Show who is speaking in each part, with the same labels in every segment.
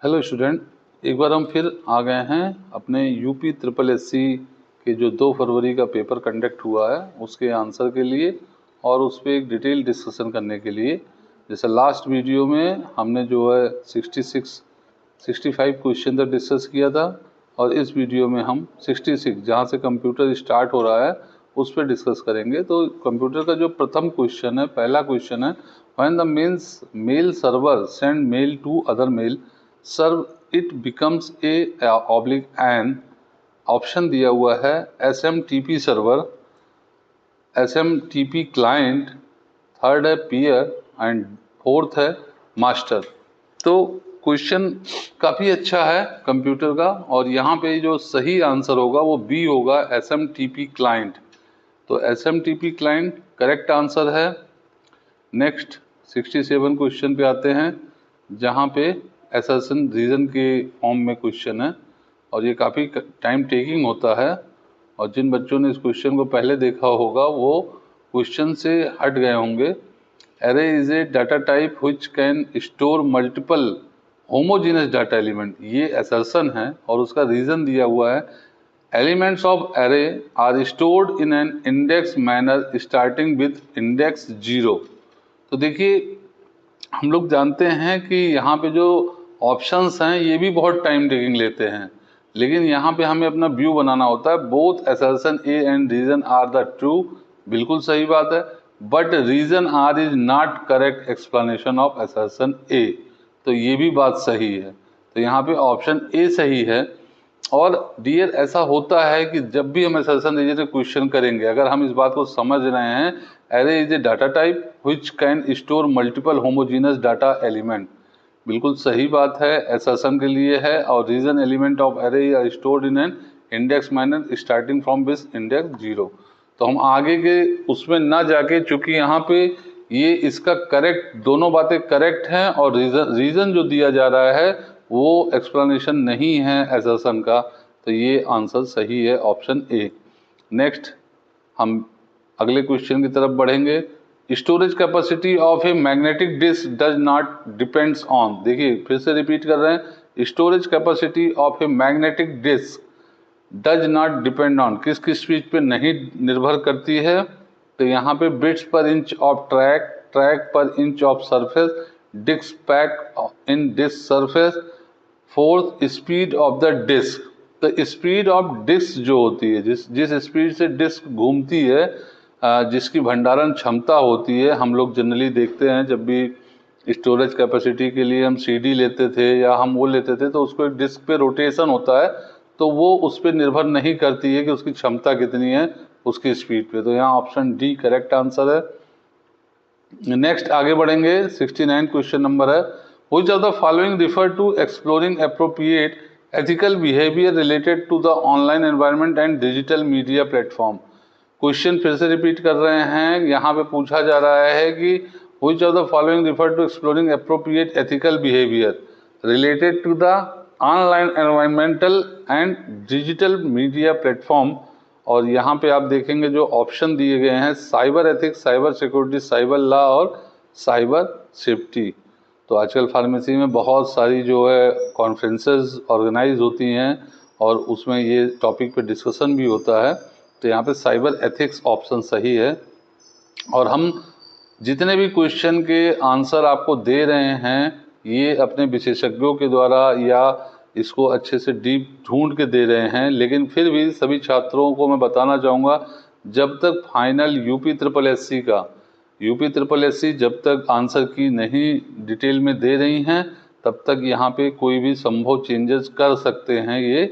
Speaker 1: Hello student, एक बार हम फिर आ गए हैं अपने यूपी ट्रिपल एससी के जो 2 फरवरी का पेपर कंडक्ट हुआ है उसके आंसर के लिए और उस पर एक डिटेल डिस्कशन करने के लिए। जैसे लास्ट वीडियो में हमने जो है 65 क्वेश्चन तक डिस्कस किया था और इस वीडियो में हम 66 जहाँ से कंप्यूटर स्टार्ट हो रहा है उस पर डिस्कस करेंगे। तो कंप्यूटर का जो प्रथम क्वेश्चन है, पहला क्वेश्चन है, when the mail server send mail to other mail serve it becomes a oblique an. Option दिया हुआ है SMTP server, SMTP client, third है पीयर एंड फोर्थ है मास्टर। तो क्वेश्चन काफ़ी अच्छा है कंप्यूटर का और यहाँ पे जो सही आंसर होगा वो बी होगा, SMTP क्लाइंट। तो SMTP क्लाइंट करेक्ट आंसर है। नेक्स्ट 67 क्वेश्चन पे आते हैं जहाँ पे असर्शन रीजन के फॉर्म में क्वेश्चन है और ये काफ़ी टाइम टेकिंग होता है और जिन बच्चों ने इस क्वेश्चन को पहले देखा होगा वो क्वेश्चन से हट गए होंगे। Array is a data type which can store multiple homogeneous data element, ये असर्शन है और उसका रीज़न दिया हुआ है elements of array are stored in an index manner starting with index 0। तो देखिए हम लोग जानते हैं कि यहाँ पे जो ऑप्शंस हैं ये भी बहुत टाइम टेकिंग लेते हैं, लेकिन यहाँ पे हमें अपना व्यू बनाना होता है। Both assertion A and reason R are the, बिल्कुल सही बात है, but reason R is not correct explanation of assertion A, तो ये भी बात सही है। तो यहाँ पे ऑप्शन ए सही है। और डियर ऐसा होता है कि जब भी हम असर्शन रिलेटेड क्वेश्चन करेंगे, अगर हम इस बात को समझ रहे हैं array is a data type which can store multiple homogeneous data element, बिल्कुल सही बात है, असर्शन के लिए है। और reason element of array are stored in an index manner starting from this index 0। तो हम आगे के उसमें ना जाके, चूंकि यहाँ पे ये इसका करेक्ट, दोनों बातें करेक्ट हैं और रीजन जो दिया जा रहा है वो एक्सप्लेनेशन नहीं है असर्शन का, तो ये आंसर सही है, ऑप्शन ए। नेक्स्ट हम अगले क्वेश्चन की तरफ बढ़ेंगे। Storage capacity of a magnetic disk does not depends on, देखिए फिर से रिपीट कर रहे हैं, storage capacity of a magnetic disk does not depend on, किस किस चीज पे नहीं निर्भर करती है। तो यहाँ पे bits per inch of track, track per inch of surface, disk pack in disk surface, fourth speed of the disk. तो स्पीड ऑफ डिस्क जो होती है, जिस स्पीड से डिस्क घूमती है, जिसकी भंडारण क्षमता होती है, हम लोग जनरली देखते हैं जब भी स्टोरेज कैपेसिटी के लिए हम CD लेते थे या हम वो लेते थे तो उसको एक डिस्क पे रोटेशन होता है, तो वो उस पर निर्भर नहीं करती है कि उसकी क्षमता कितनी है उसकी स्पीड पे। तो यहाँ ऑप्शन डी करेक्ट आंसर है। नेक्स्ट आगे बढ़ेंगे, 69 क्वेश्चन नंबर है, which of the following refer to exploring appropriate ethical behaviour related to the online environment and digital media platform. Question फिर से रिपीट कर रहे हैं, यहाँ पे पूछा जा रहा है कि which of the following refer to exploring appropriate ethical behaviour related to the online environmental and digital media platform. और यहाँ पे आप देखेंगे जो ऑप्शन दिए गए हैं, cyber ethics, cyber security, cyber law और साइबर सेफ्टी। तो आजकल फार्मेसी में बहुत सारी जो है कॉन्फ्रेंसेस ऑर्गेनाइज होती हैं और उसमें ये टॉपिक पे डिस्कशन भी होता है। तो यहाँ पे साइबर एथिक्स ऑप्शन सही है। और हम जितने भी क्वेश्चन के आंसर आपको दे रहे हैं ये अपने विशेषज्ञों के द्वारा या इसको अच्छे से डीप ढूंढ के दे रहे हैं, लेकिन फिर भी सभी छात्रों को मैं बताना चाहूँगा, जब तक फाइनल यूपी ट्रिपल एससी जब तक आंसर की नहीं डिटेल में दे रही हैं तब तक यहाँ पे कोई भी संभव चेंजेस कर सकते हैं ये।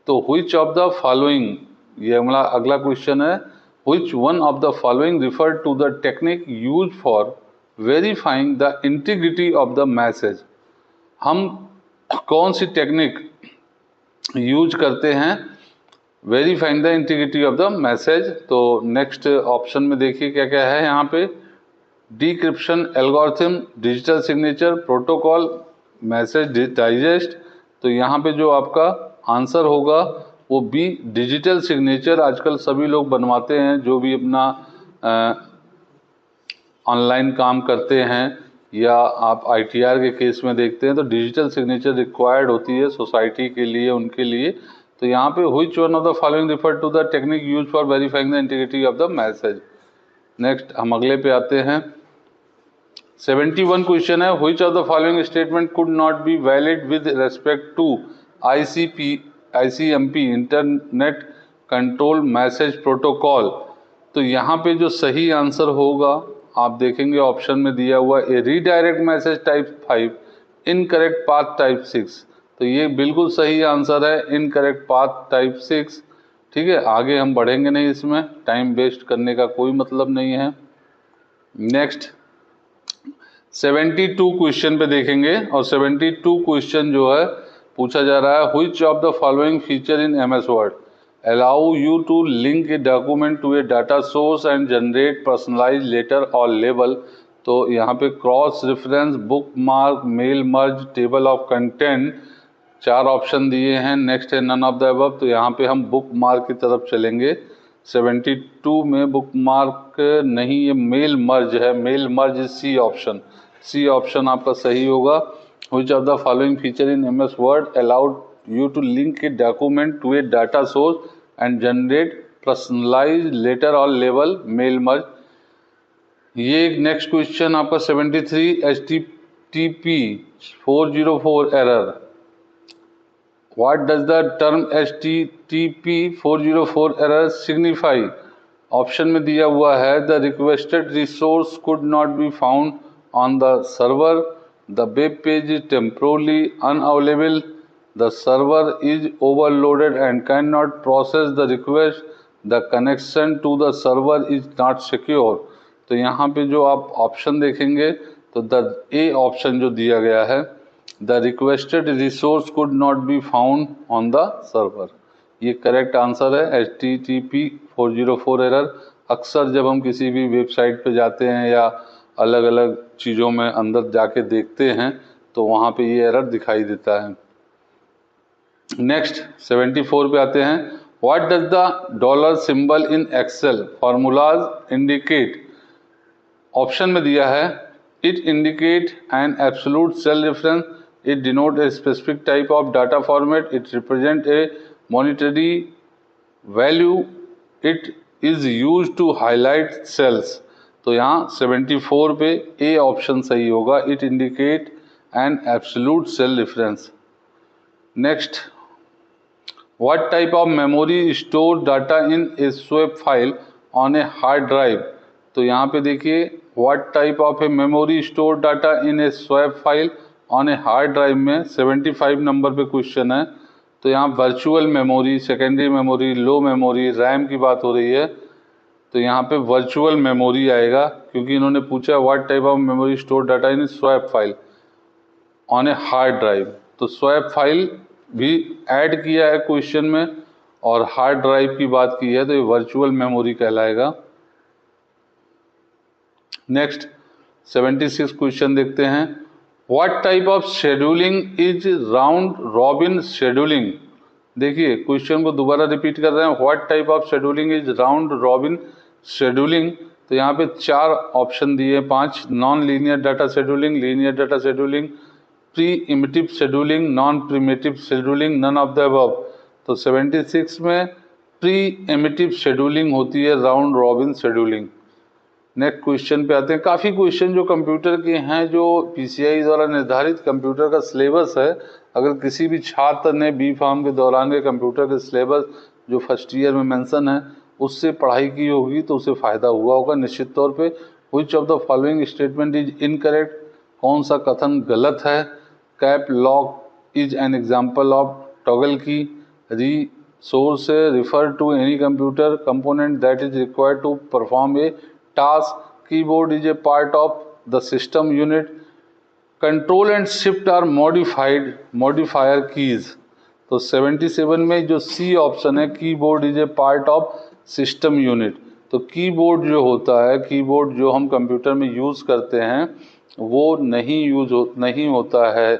Speaker 1: तो व्हिच ऑफ द फॉलोइंग, ये हमारा अगला क्वेश्चन है, which one of the following refer to the technique use for verifying the integrity of the message. हम कौन सी टेक्निक यूज करते हैं verifying the integrity of the message. तो नेक्स्ट ऑप्शन में देखिए क्या क्या है यहाँ पे, decryption algorithm, digital signature, protocol, message digest. तो यहाँ पे जो आपका आंसर होगा वो बी, डिजिटल सिग्नेचर। आजकल सभी लोग बनवाते हैं जो भी अपना ऑनलाइन काम करते हैं, या आप ITR के केस में देखते हैं तो डिजिटल सिग्नेचर रिक्वायर्ड होती है सोसाइटी के लिए, उनके लिए। तो यहाँ पे which one of the following refer to the technique use for verifying the integrity of the message. Next हम अगले पे आते हैं। 71 क्वेश्चन है, which of the following statement could not be valid with respect to ICMP internet control message protocol. तो यहाँ पे जो सही आंसर होगा आप देखेंगे ऑप्शन में दिया हुआ A redirect message type 5, incorrect path type 6। तो ये बिल्कुल सही आंसर है, इनकरेक्ट पाथ टाइप 6। ठीक है, आगे हम बढ़ेंगे नहीं, इसमें टाइम वेस्ट करने का कोई मतलब नहीं है। नेक्स्ट 72 क्वेश्चन पे देखेंगे और 72 क्वेश्चन जो है पूछा जा रहा है, which of the following feature in MS word allow you to link a document to a data source and generate personalized letter or label। तो यहाँ पे cross reference, bookmark, mail merge, table of content, 4 option दिए हैं। Next है none of the above. तो यहाँ पे हम बुक मार्क की तरफ चलेंगे। 72 में बुक मार्क नहीं, ये मेल मर्ज है, mail merge C option, C option आपका सही होगा। Which of the following feature in MS word allowed you to link a document to a data source and generate personalized letter or label mail merge। ये next question आपका 73 HTTP 404 error. What does the term HTTP 404 error signify? Option में दिया हुआ है the requested resource could not be found on the server, the web page is temporarily unavailable, the server is overloaded and cannot process the request, the connection to the server is not secure। तो यहाँ पे जो आप option देखेंगे तो the A option जो दिया गया है, the requested resource could not be found on the server, ये करेक्ट आंसर है। HTTP 404 एरर अक्सर जब हम किसी भी वेबसाइट पे जाते हैं या अलग अलग चीज़ों में अंदर जाके देखते हैं तो वहाँ पे ये एरर दिखाई देता है। नेक्स्ट 74 पे आते हैं। What does the dollar symbol in Excel formulas indicate. Option में दिया है it indicate an absolute cell reference, it denote a specific type of data format, it represent a monetary value, it is use to highlight cells. तो यहाँ 74 पे A option सही होगा, it indicate an absolute cell reference. Next, what type of memory store data in a swap file on a hard drive। तो यहाँ पे देखिए what type of a memory store data in a swap file on a hard drive में 75 number पे question है। तो यहाँ virtual memory, secondary memory, लो memory, RAM की बात हो रही है। तो यहाँ पे वर्चुअल मेमोरी आएगा क्योंकि इन्होंने पूछा what type of memory store data in a swap file on a hard drive। तो स्वैप फाइल भी ऐड किया है क्वेश्चन में और हार्ड ड्राइव की बात की है तो ये वर्चुअल मेमोरी कहलाएगा। नेक्स्ट 76 क्वेश्चन देखते हैं। What type of scheduling is round robin scheduling. देखिए क्वेश्चन को दोबारा रिपीट कर रहे हैं, what type of scheduling is round robin scheduling. तो यहाँ पे 4 ऑप्शन दिए, 5। Non linear data scheduling, linear data scheduling, preemptive scheduling, non preemptive scheduling, none of the above. तो 76 में प्री-इमिटिव शेड्यूलिंग होती है, round robin scheduling. Next question पे आते हैं। काफ़ी क्वेश्चन जो कंप्यूटर के हैं जो PCI द्वारा निर्धारित कंप्यूटर का सिलेबस है, अगर किसी भी छात्र ने B.Pharm के दौरान के कंप्यूटर के सिलेबस जो फर्स्ट ईयर में मेंशन है उससे पढ़ाई की होगी तो उसे फ़ायदा हुआ होगा निश्चित तौर पे। Which of the following statement is incorrect, कौन सा कथन गलत है। Cap lock is an example of toggle key. Resource refer to any computer component that is required to perform a task. Keyboard is a part of the system unit. Control and shift are modifier keys. तो 77 में जो C option है, keyboard is a part of system unit. तो keyboard जो होता है, keyboard जो हम कंप्यूटर में यूज़ करते हैं वो नहीं होता है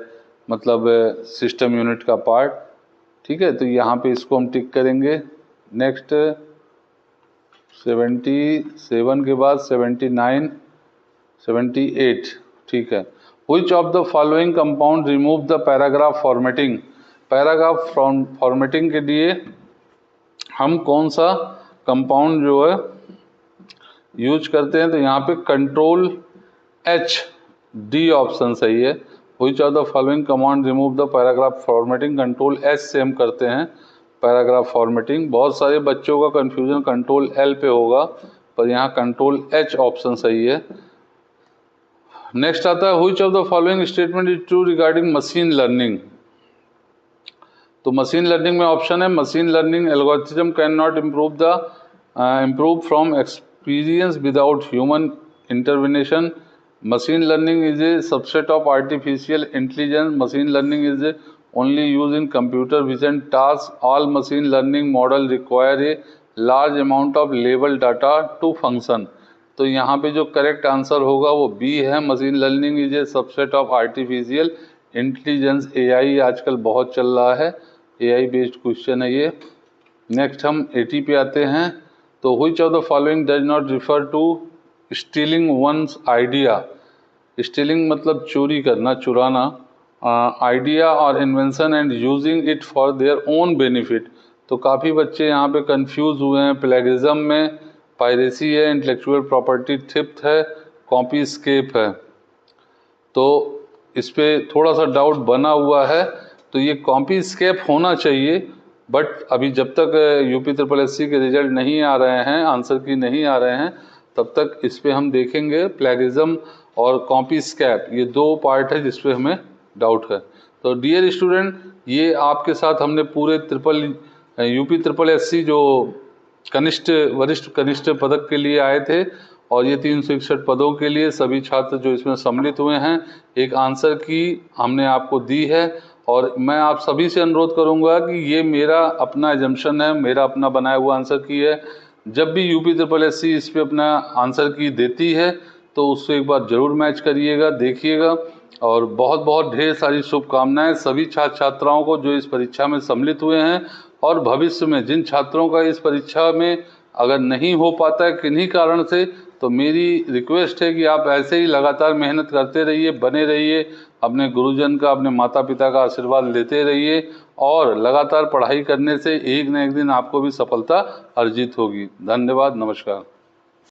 Speaker 1: मतलब सिस्टम यूनिट का पार्ट। ठीक है, तो यहाँ पे इसको हम टिक करेंगे। नेक्स्ट 77 के बाद 79, 78 ठीक है। Which of the following compound remove the paragraph formatting? Paragraph formatting के लिए हम कौन सा कंपाउंड जो है यूज करते हैं? तो यहाँ पे कंट्रोल H, डी ऑप्शन सही है। Which of the following command remove the paragraph formatting? Control H से हम करते हैं पैराग्राफ फॉर्मेटिंग। बहुत सारे बच्चों का कंफ्यूजन कंट्रोल L पे होगा, पर यहाँ कंट्रोल H ऑप्शन सही है। नेक्स्ट आता है which of the following statement is true regarding machine learning? तो मशीन लर्निंग में ऑप्शन है machine learning algorithm can not improve from experience without human intervention. Machine learning is a subset of artificial intelligence. Machine learning is only use in computer vision task. All machine learning model require a large amount of label data to function. तो यहाँ पे जो correct answer होगा वो B है, machine learning is a subset of artificial intelligence. AI आजकल बहुत चल रहा है, एआई बेस्ड क्वेश्चन है ये। नेक्स्ट हम 80 पे आते हैं। तो which of the following does not refer to stealing one's idea? Stealing मतलब चोरी करना, चुराना। आइडिया और invention and using it for their own benefit. तो काफ़ी बच्चे यहाँ पे कंफ्यूज हुए हैं। प्लेगरिज्म में पायरेसी है, इंटेलेक्चुअल प्रॉपर्टी थेफ्ट है, कॉपी स्केप है। तो इस पर थोड़ा सा डाउट बना हुआ है। तो ये कॉपी स्केप होना चाहिए, बट अभी जब तक यूपी SSC के रिजल्ट नहीं आ रहे हैं, आंसर की नहीं आ रहे हैं, तब तक इस पर हम देखेंगे। प्लेगरिज्म और कॉपी स्केप ये दो पार्ट है जिस पे हमें डाउट है। तो डियर स्टूडेंट, ये आपके साथ हमने पूरे यूपी SSC जो वरिष्ठ कनिष्ठ पदक के लिए आए थे, और ये 361 पदों के लिए सभी छात्र जो इसमें सम्मिलित हुए हैं, एक आंसर की हमने आपको दी है। और मैं आप सभी से अनुरोध करूंगा कि ये मेरा अपना एजम्पशन है, मेरा अपना बनाया हुआ आंसर की है। जब भी यूपी SSC इस पे अपना आंसर की देती है तो उससे एक बार जरूर मैच करिएगा, देखिएगा। और बहुत बहुत ढेर सारी शुभकामनाएं सभी छात्र छात्राओं को जो इस परीक्षा में सम्मिलित हुए हैं। और भविष्य में जिन छात्रों का इस परीक्षा में अगर नहीं हो पाता है किन्हीं कारण से, तो मेरी रिक्वेस्ट है कि आप ऐसे ही लगातार मेहनत करते रहिए, बने रहिए, अपने गुरुजन का, अपने माता पिता का आशीर्वाद लेते रहिए, और लगातार पढ़ाई करने से एक न एक दिन आपको भी सफलता अर्जित होगी। धन्यवाद, नमस्कार।